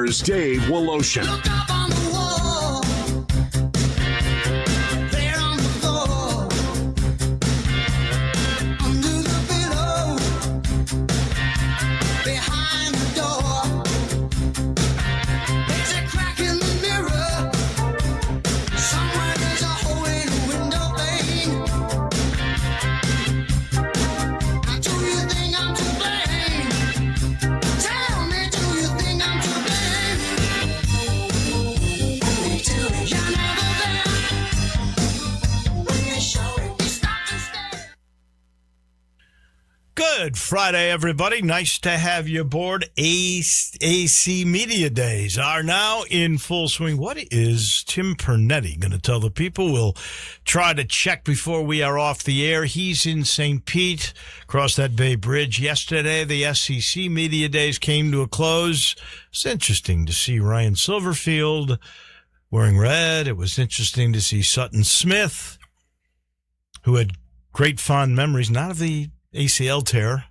Here's Dave Woloshin. Look up on the wall. There on the floor. Under the pillow. Behind the door. There's a crack in the mirror. Somewhere there's a hole in the window pane. Now do you think I'm to blame? Tell me, do you think I'm to blame? You're never there. When you show it, you stop and stare. Good Friday, everybody. Nice to have you aboard. AC Media Days are now in full swing. What is Tim Pernetti going to tell the people? We'll try to check before we are off the air. He's in St. Pete, across that Bay Bridge. Yesterday, the SEC Media Days came to a close. It's interesting to see Ryan Silverfield wearing red. It was interesting to see Sutton Smith, who had great fond memories, not of the ACL tear,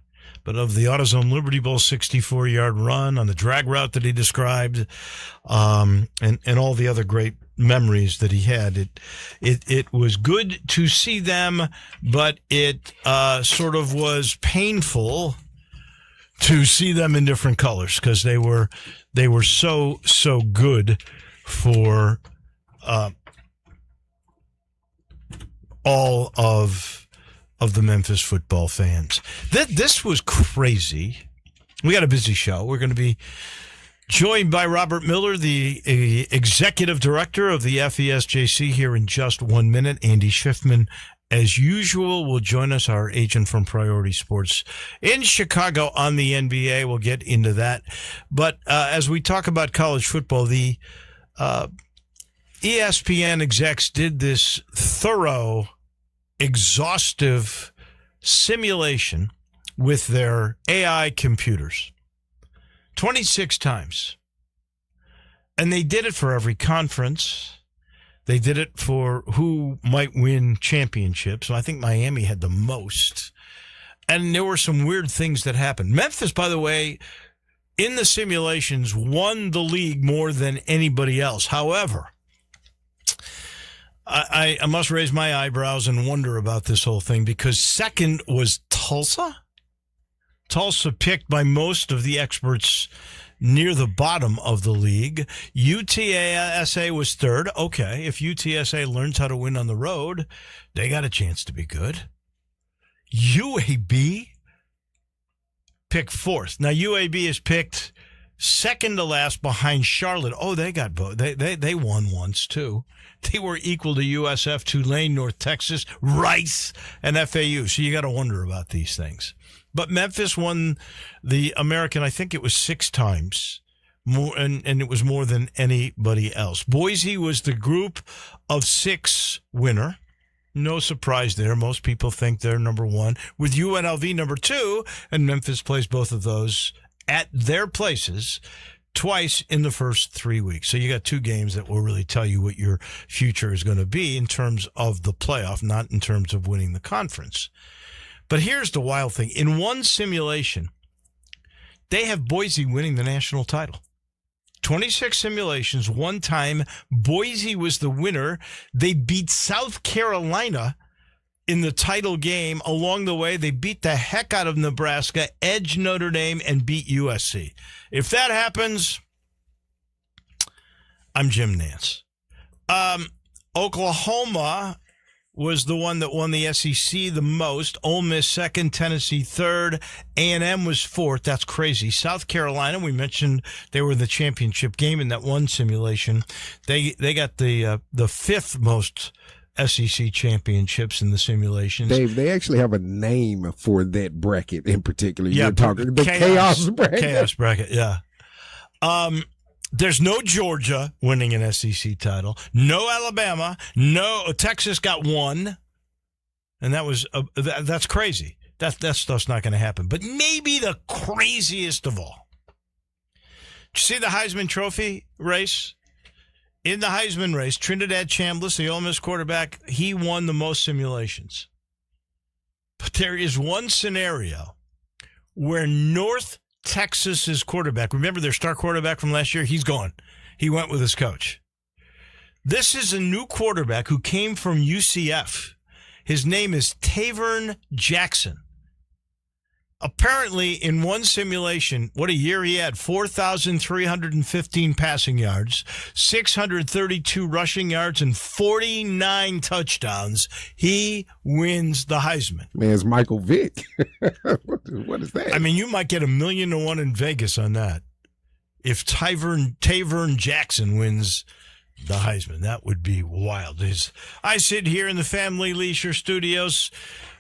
but of the AutoZone Liberty Bowl 64-yard run on the drag route that he described, and all the other great memories that he had. It was good to see them, but it sort of was painful to see them in different colors because they were so good for all of the Memphis football fans. This was crazy. We got a busy show. We're going to be joined by Robert Miller, the executive director of the FESJC, here in just 1 minute. Andy Schiffman, as usual, will join us, our agent from Priority Sports in Chicago on the NBA. We'll get into that. But as we talk about college football, the ESPN execs did this thorough, exhaustive simulation with their AI computers 26 times. And they did it for every conference. They did it for who might win championships. I think Miami had the most. And there were some weird things that happened. Memphis, by the way, in the simulations, won the league more than anybody else. However, I must raise my eyebrows and wonder about this whole thing because second was Tulsa. Tulsa picked by most of the experts near the bottom of the league. UTSA was third. Okay, if UTSA learns how to win on the road, they got a chance to be good. UAB picked fourth. Now, UAB is picked second to last behind Charlotte. Oh, they got both. They won once, too. They were equal to USF, Tulane, North Texas, Rice, and FAU. So you got to wonder about these things. But Memphis won the American, I think it was 6 times, more, and it was more than anybody else. Boise was the group of 6 winner. No surprise there. Most people think they're number 1, with UNLV number 2, and Memphis plays both of those at their places twice in the first 3 weeks. So you got 2 games that will really tell you what your future is going to be in terms of the playoff, not in terms of winning the conference. But here's the wild thing. In one simulation, they have Boise winning the national title. 26 simulations. One time, Boise was the winner. They beat South Carolina in the title game. Along the way, they beat the heck out of Nebraska, edged Notre Dame, and beat USC. If that happens, I'm Jim Nantz. Oklahoma was the one that won the SEC the most. Ole Miss second, Tennessee third, A&M was fourth. That's crazy. South Carolina, we mentioned they were in the championship game in that one simulation. They got the 5th most SEC championships in the simulations. Dave, they actually have a name for that bracket in particular. Yeah, you're talking the chaos bracket. Chaos bracket, yeah. There's no Georgia winning an SEC title. No Alabama. No Texas got 1, and that was that's crazy. That stuff's not going to happen. But maybe the craziest of all. Did you see the Heisman Trophy race? In the Heisman race, Trinidad Chambliss, the Ole Miss quarterback, he won the most simulations. But there is one scenario where North Texas's quarterback. Remember their star quarterback from last year? He's gone. He went with his coach. This is a new quarterback who came from UCF. His name is Tavern Jackson. Apparently, in one simulation, what a year he had, 4,315 passing yards, 632 rushing yards, and 49 touchdowns. He wins the Heisman. Man, it's Michael Vick. What is that? I mean, you might get $1 million to 1 in Vegas on that. If Tavern Jackson wins the Heisman, that would be wild. I sit here in the Family Leisure Studios.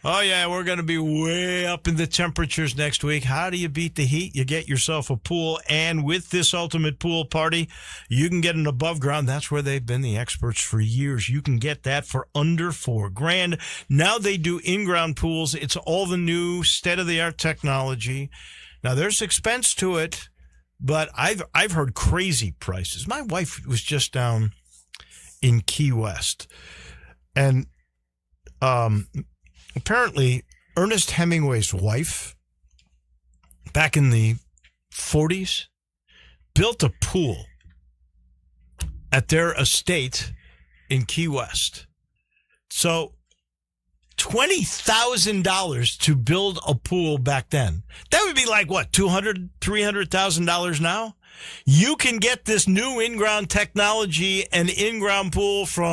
Oh, yeah, we're going to be way up in the temperatures next week. How do you beat the heat? You get yourself a pool, and with this Ultimate Pool Party, you can get an above ground. That's where they've been the experts for years. You can get that for under $4,000. Now they do in-ground pools. It's all the new state-of-the-art technology. Now, there's expense to it, but I've heard crazy prices. My wife was just down in Key West, and apparently Ernest Hemingway's wife, back in the 40s, built a pool at their estate in Key West. So $20,000 to build a pool back then. That would be like, what, $200,000, $300,000 now? You can get this new in-ground technology and in-ground pool from